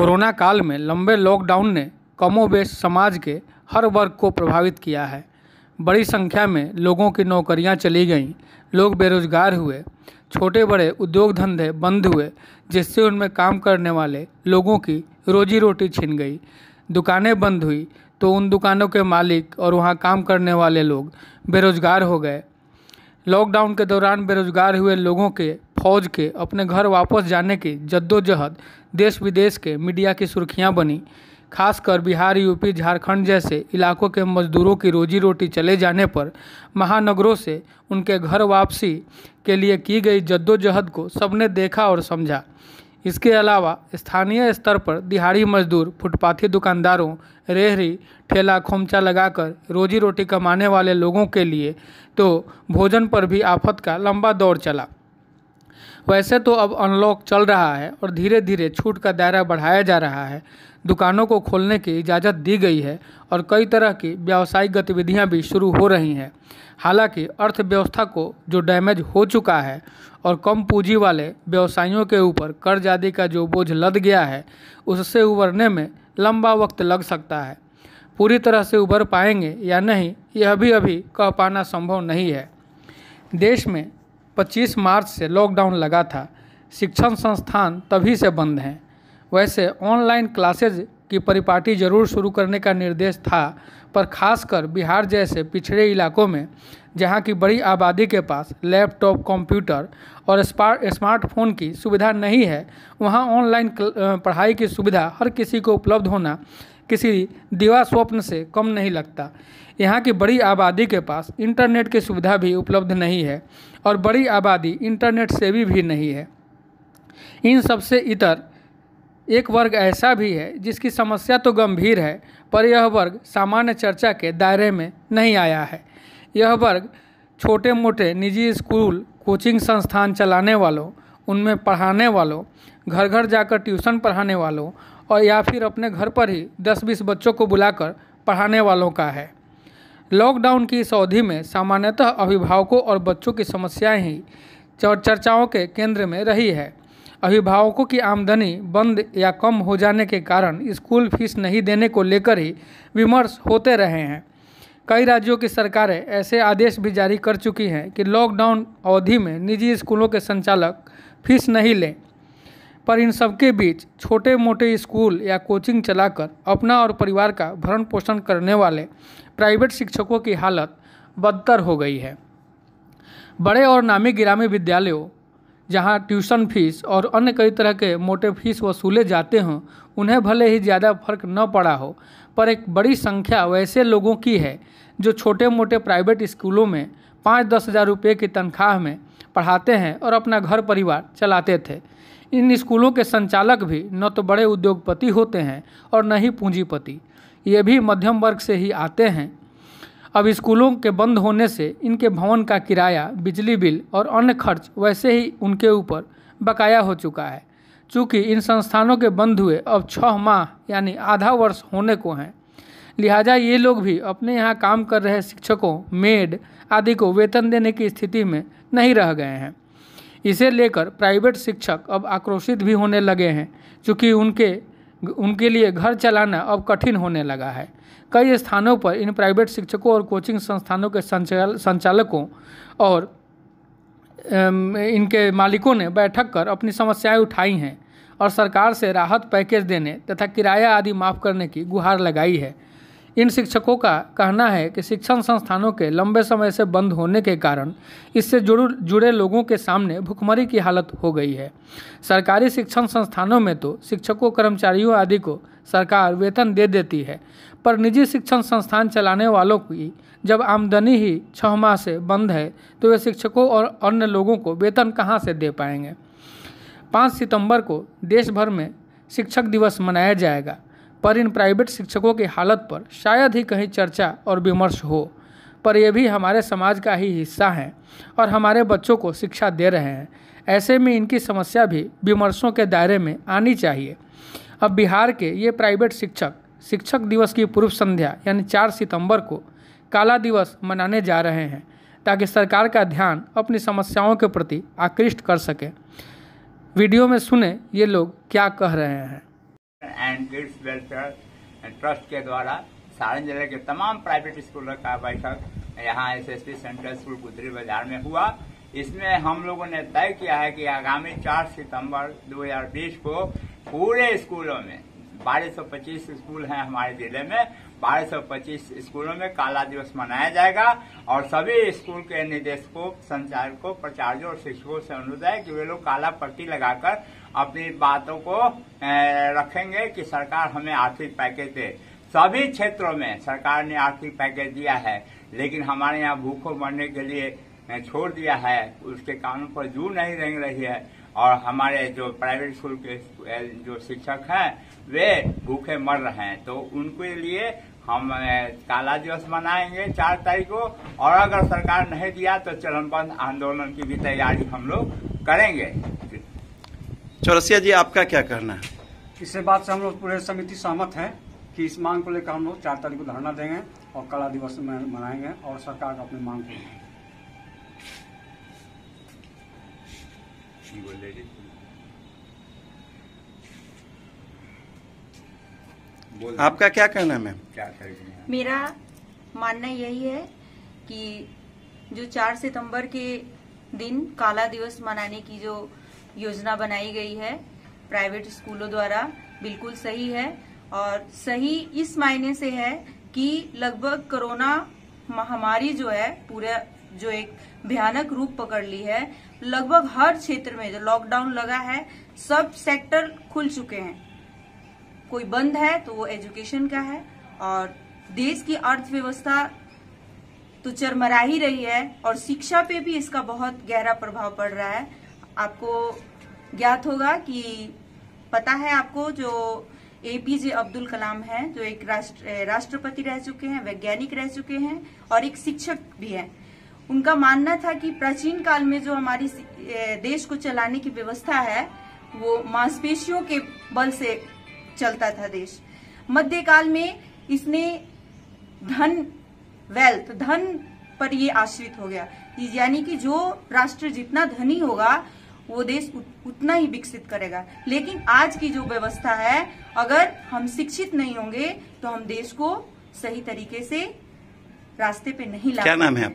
Corona काल में लंबे लॉकडाउन ने कमोबेश समाज के हर वर्ग को प्रभावित किया है। बड़ी संख्या में लोगों की नौकरियां चली गईं, लोग बेरोजगार हुए, छोटे बड़े उद्योग धंधे बंद हुए, जिससे उनमें काम करने वाले लोगों की रोजी रोटी छिन गई। दुकानें बंद हुई तो उन दुकानों के मालिक और वहां काम करने वाले लोग बेरोजगार हो गए। लॉकडाउन के दौरान बेरोजगार हुए लोगों के फौज के अपने घर वापस जाने की जद्दोजहद देश विदेश के मीडिया की सुर्खियां बनी। खासकर बिहार, यूपी, झारखंड जैसे इलाकों के मजदूरों की रोजी रोटी चले जाने पर महानगरों से उनके घर वापसी के लिए की गई जद्दोजहद को सबने देखा और समझा। इसके अलावा स्थानीय स्तर पर दिहाड़ी मजदूर, फुटपाथी दुकानदारों, रेहड़ी ठेला खोमचा लगाकर रोजी रोटी कमाने वाले लोगों के लिए तो भोजन पर भी आफत का लंबा दौर चला। वैसे तो अब अनलॉक चल रहा है और धीरे धीरे छूट का दायरा बढ़ाया जा रहा है। दुकानों को खोलने की इजाज़त दी गई है और कई तरह की व्यावसायिक गतिविधियां भी शुरू हो रही हैं। हालांकि अर्थव्यवस्था को जो डैमेज हो चुका है और कम पूंजी वाले व्यवसायियों के ऊपर कर्ज आदि का जो बोझ लद गया है, उससे उबरने में लंबा वक्त लग सकता है। पूरी तरह से उबर पाएंगे या नहीं, यह भी अभी कह पाना संभव नहीं है। देश में 25 मार्च से लॉकडाउन लगा था। शिक्षण संस्थान तभी से बंद हैं। वैसे ऑनलाइन क्लासेज की परिपाटी जरूर शुरू करने का निर्देश था, पर खासकर बिहार जैसे पिछड़े इलाकों में जहां की बड़ी आबादी के पास लैपटॉप, कंप्यूटर और स्मार्टफोन की सुविधा नहीं है, वहां ऑनलाइन पढ़ाई की सुविधा हर किसी को उपलब्ध होना किसी दिवा स्वप्न से कम नहीं लगता। यहाँ की बड़ी आबादी के पास इंटरनेट की सुविधा भी उपलब्ध नहीं है और बड़ी आबादी इंटरनेट सेवी भी नहीं है। इन सबसे इतर एक वर्ग ऐसा भी है जिसकी समस्या तो गंभीर है, पर यह वर्ग सामान्य चर्चा के दायरे में नहीं आया है। यह वर्ग छोटे मोटे निजी स्कूल, कोचिंग संस्थान चलाने वालों, उनमें पढ़ाने वालों, घर घर जाकर ट्यूशन पढ़ाने वालों और या फिर अपने घर पर ही 10-20 बच्चों को बुलाकर पढ़ाने वालों का है। लॉकडाउन की इस अवधि में सामान्यतः अभिभावकों और बच्चों की समस्याएं ही चर्चाओं के केंद्र में रही है। अभिभावकों की आमदनी बंद या कम हो जाने के कारण स्कूल फीस नहीं देने को लेकर ही विमर्श होते रहे हैं। कई राज्यों की सरकारें ऐसे आदेश भी जारी कर चुकी हैं कि लॉकडाउन अवधि में निजी स्कूलों के संचालक फीस नहीं लें। पर इन सबके बीच छोटे मोटे स्कूल या कोचिंग चलाकर अपना और परिवार का भरण पोषण करने वाले प्राइवेट शिक्षकों की हालत बदतर हो गई है। बड़े और नामी गिरामी विद्यालयों जहां ट्यूशन फीस और अन्य कई तरह के मोटे फीस वसूले जाते हों, उन्हें भले ही ज़्यादा फर्क न पड़ा हो, पर एक बड़ी संख्या वैसे लोगों की है जो छोटे मोटे प्राइवेट स्कूलों में 5-10 हज़ार रुपये की तनख्वाह में पढ़ाते हैं और अपना घर परिवार चलाते थे। इन स्कूलों के संचालक भी न तो बड़े उद्योगपति होते हैं और न ही पूंजीपति, ये भी मध्यम वर्ग से ही आते हैं। अब स्कूलों के बंद होने से इनके भवन का किराया, बिजली बिल और अन्य खर्च वैसे ही उनके ऊपर बकाया हो चुका है। चूँकि इन संस्थानों के बंद हुए अब 6 माह यानी आधा वर्ष होने को हैं, लिहाजा ये लोग भी अपने यहाँ काम कर रहे शिक्षकों, मेड आदि को वेतन देने की स्थिति में नहीं रह गए हैं। इसे लेकर प्राइवेट शिक्षक अब आक्रोशित भी होने लगे हैं, क्योंकि उनके लिए घर चलाना अब कठिन होने लगा है। कई स्थानों पर इन प्राइवेट शिक्षकों और कोचिंग संस्थानों के संचालकों और इनके मालिकों ने बैठक कर अपनी समस्याएं उठाई हैं और सरकार से राहत पैकेज देने तथा किराया आदि माफ़ करने की गुहार लगाई है। इन शिक्षकों का कहना है कि शिक्षण संस्थानों के लंबे समय से बंद होने के कारण इससे जुड़े लोगों के सामने भुखमरी की हालत हो गई है। सरकारी शिक्षण संस्थानों में तो शिक्षकों, कर्मचारियों आदि को सरकार वेतन दे देती है, पर निजी शिक्षण संस्थान चलाने वालों की जब आमदनी ही 6 माह से बंद है तो वे शिक्षकों और अन्य लोगों को वेतन कहाँ से दे पाएंगे। 5 सितंबर को देश भर में शिक्षक दिवस मनाया जाएगा, पर इन प्राइवेट शिक्षकों की हालत पर शायद ही कहीं चर्चा और विमर्श हो। पर यह भी हमारे समाज का ही हिस्सा हैं और हमारे बच्चों को शिक्षा दे रहे हैं। ऐसे में इनकी समस्या भी विमर्शों के दायरे में आनी चाहिए। अब बिहार के ये प्राइवेट शिक्षक दिवस की पूर्व संध्या यानी 4 सितंबर को काला दिवस मनाने जा रहे हैं, ताकि सरकार का ध्यान अपनी समस्याओं के प्रति आकृष्ट कर सके। वीडियो में सुने ये लोग क्या कह रहे हैं। एंड किड्स वेलफेयर ट्रस्ट के द्वारा सारण जिले के तमाम प्राइवेट स्कूलों का बैठक यहाँ SST सेंट्रल स्कूल गुदरी बाजार में हुआ। इसमें हम लोगों ने तय किया है कि आगामी 4 सितंबर 2020 को पूरे स्कूलों में 1225 स्कूल हैं हमारे जिले में, 1225 स्कूलों में काला दिवस मनाया जाएगा और सभी स्कूल के निदेशकों, संचालकों, प्राचार्यों और शिक्षकों से अनुरोध है कि वे लोग काला पट्टी लगाकर अपनी बातों को रखेंगे कि सरकार हमें आर्थिक पैकेज दे। सभी क्षेत्रों में सरकार ने आर्थिक पैकेज दिया है, लेकिन हमारे यहाँ भूखों मरने के लिए छोड़ दिया है, उसके कानून पर जू नहीं रेंग रही है और हमारे जो प्राइवेट स्कूल के जो शिक्षक हैं वे भूखे मर रहे हैं। तो उनके लिए हम काला दिवस मनाएंगे 4 तारीख को, और अगर सरकार नहीं दिया तो चरणबद्ध आंदोलन की भी तैयारी हम लोग करेंगे। चौरसिया जी, आपका क्या कहना है? इससे बात से हम लोग पूरे समिति सहमत है कि इस मांग को लेकर हम लोग 4 तारीख को धरना देंगे और काला दिवस मनाएंगे और सरकार का अपनी मांग को आपका क्या कहना है मैम? मेरा मानना यही है कि जो 4 सितंबर के दिन काला दिवस मनाने की जो योजना बनाई गई है प्राइवेट स्कूलों द्वारा, बिल्कुल सही है। और सही इस मायने से है कि लगभग कोरोना महामारी जो है पूरे जो एक भयानक रूप पकड़ ली है, लगभग हर क्षेत्र में जो लॉकडाउन लगा है सब सेक्टर खुल चुके हैं। कोई बंद है तो वो एजुकेशन का है और देश की अर्थव्यवस्था तो चरमरा ही रही है और शिक्षा पे भी इसका बहुत गहरा प्रभाव पड़ रहा है। आपको ज्ञात होगा कि पता है आपको, जो APJ अब्दुल कलाम है जो एक राष्ट्रपति रह चुके हैं, वैज्ञानिक रह चुके हैं और एक शिक्षक भी हैं। उनका मानना था कि प्राचीन काल में जो हमारी देश को चलाने की व्यवस्था है वो मांसपेशियों के बल से चलता था देश। मध्यकाल में इसने धन पर ये आश्रित हो गया, यानी कि जो राष्ट्र जितना धनी होगा वो देश उतना ही विकसित करेगा। लेकिन आज की जो व्यवस्था है, अगर हम शिक्षित नहीं होंगे तो हम देश को सही तरीके से रास्ते पे नहीं ला। क्या नाम है आप?